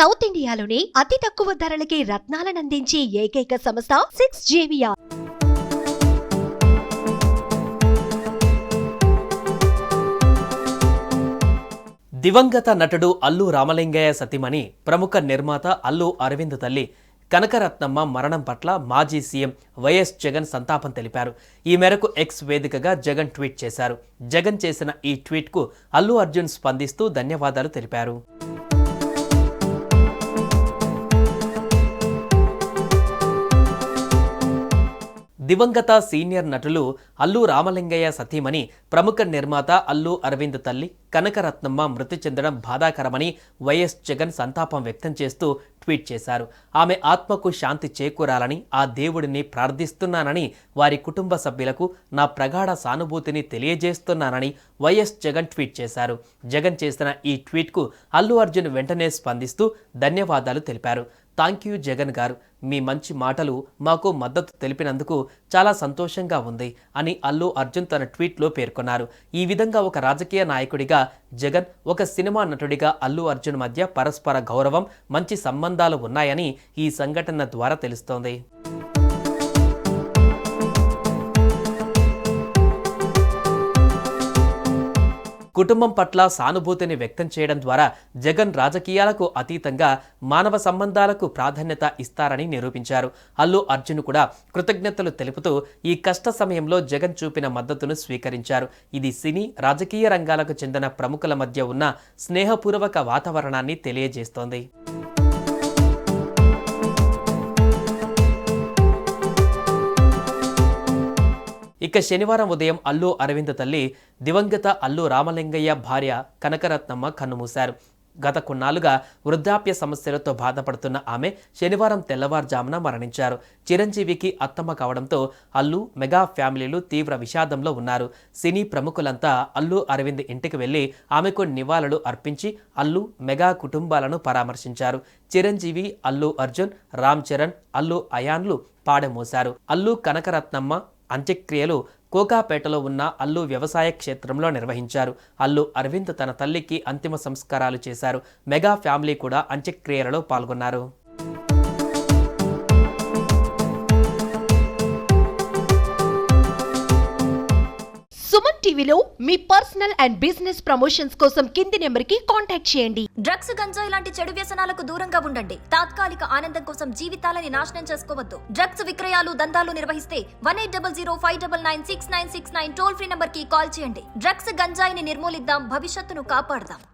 South ఇండియాలోనే అతి తక్కువ ధరలకి రత్నాలనందించే ఏకైక సంస్థ 6JVR. దివంగత నటుడు అల్లు రామలింగయ్య సతీమణి ప్రముఖ నిర్మాత అల్లు అరవింద్ తల్లి కనకరత్నమ్మ మరణం పట్ల మాజీ సీఎం వైఎస్ జగన్ సంతాపం తెలిపారు. ఈ మేరకు ఎక్స్ వేదికగా జగన్ ట్వీట్ చేశారు. జగన్ చేసిన ఈ ట్వీట్కు అల్లు అర్జున్ స్పందిస్తూ ధన్యవాదాలు తెలిపారు. దివంగత సీనియర్ నటులు అల్లు రామలింగయ్య సతీమణి ప్రముఖ నిర్మాత అల్లు అరవింద్ తల్లి కనకరత్నమ్మ మృతి చెందడం బాధాకరమని వైఎస్ జగన్ సంతాపం వ్యక్తం చేస్తూ ట్వీట్ చేశారు. ఆమె ఆత్మకు శాంతి చేకూరాలని ఆ దేవుడిని ప్రార్థిస్తున్నానని, వారి కుటుంబ సభ్యులకు నా ప్రగాఢ సానుభూతిని తెలియజేస్తున్నానని వైఎస్ జగన్ ట్వీట్ చేశారు. జగన్ చేసిన ఈ ట్వీట్కు అల్లు అర్జున్ వెంటనే స్పందిస్తూ ధన్యవాదాలు తెలిపారు. థ్యాంక్ యూ జగన్ గారు, మీ మంచి మాటలు మాకు మద్దతు తెలిపినందుకు చాలా సంతోషంగా ఉంది అని అల్లు అర్జున్ తన ట్వీట్లో పేర్కొన్నారు. ఈ విధంగా ఒక రాజకీయ నాయకుడిగా జగన్, ఒక సినిమా నటుడిగా అల్లు అర్జున్ మధ్య పరస్పర గౌరవం, మంచి సంబంధాలు ఉన్నాయని ఈ సంఘటన ద్వారా తెలుస్తోంది. కుటుంబం పట్ల సానుభూతిని వ్యక్తం చేయడం ద్వారా జగన్ రాజకీయాలకు అతీతంగా మానవ సంబంధాలకు ప్రాధాన్యత ఇస్తారని నిరూపించారు. అల్లు అర్జున్ కూడా కృతజ్ఞతలు తెలుపుతూ ఈ కష్ట సమయంలో జగన్ చూపిన మద్దతును స్వీకరించారు. ఇది సినీ, రాజకీయ రంగాలకు చెందిన ప్రముఖుల మధ్య ఉన్న స్నేహపూర్వక వాతావరణాన్ని తెలియజేస్తోంది. ఇక శనివారం ఉదయం అల్లు అరవింద్ తల్లి దివంగత అల్లు రామలింగయ్య భార్య కనకరత్నమ్మ కన్నుమూశారు. గత కొన్నాళ్లుగా వృద్ధాప్య సమస్యలతో బాధపడుతున్న ఆమె శనివారం తెల్లవారుజామున మరణించారు. చిరంజీవికి అత్తమ్మ కావడంతో అల్లు, మెగా ఫ్యామిలీలు తీవ్ర విషాదంలో ఉన్నారు. సినీ ప్రముఖులంతా అల్లు అరవింద్ ఇంటికి వెళ్లి ఆమెకు నివాళులు అర్పించి అల్లు, మెగా కుటుంబాలను పరామర్శించారు. చిరంజీవి, అల్లు అర్జున్, రామ్ చరణ్, అల్లు అయాన్లు పాడమోశారు. అల్లు కనకరత్నమ్మ అంత్యక్రియలు కోకాపేటలో ఉన్న అల్లు వ్యవసాయ క్షేత్రంలో నిర్వహించారు. అల్లు అరవింద్ తన తల్లికి అంతిమ సంస్కారాలు చేశారు. మెగా ఫ్యామిలీ కూడా అంత్యక్రియలలో పాల్గొన్నారు. సుమన్ టీవీలో మీ పర్సనల్ అండ్ బిజినెస్ ప్రమోషన్స్ కోసం కింది నెంబర్కి కాంటాక్ట్ చేయండి. డ్రగ్స్, గంజాయి లాంటి చెడు వ్యసనాలకు దూరంగా ఉండండి. తాత్కాలిక ఆనందం కోసం జీవితాలని నాశనం చేసుకోవద్దు. డ్రగ్స్ విక్రయాలు, దందాలు నిర్వహిస్తే 1800599696 టోల్ ఫ్రీ నంబర్ కి కాల్ చేయండి. డ్రగ్స్, గంజాయిని నిర్మూలిద్దాం, భవిష్యత్తును కాపాడదాం.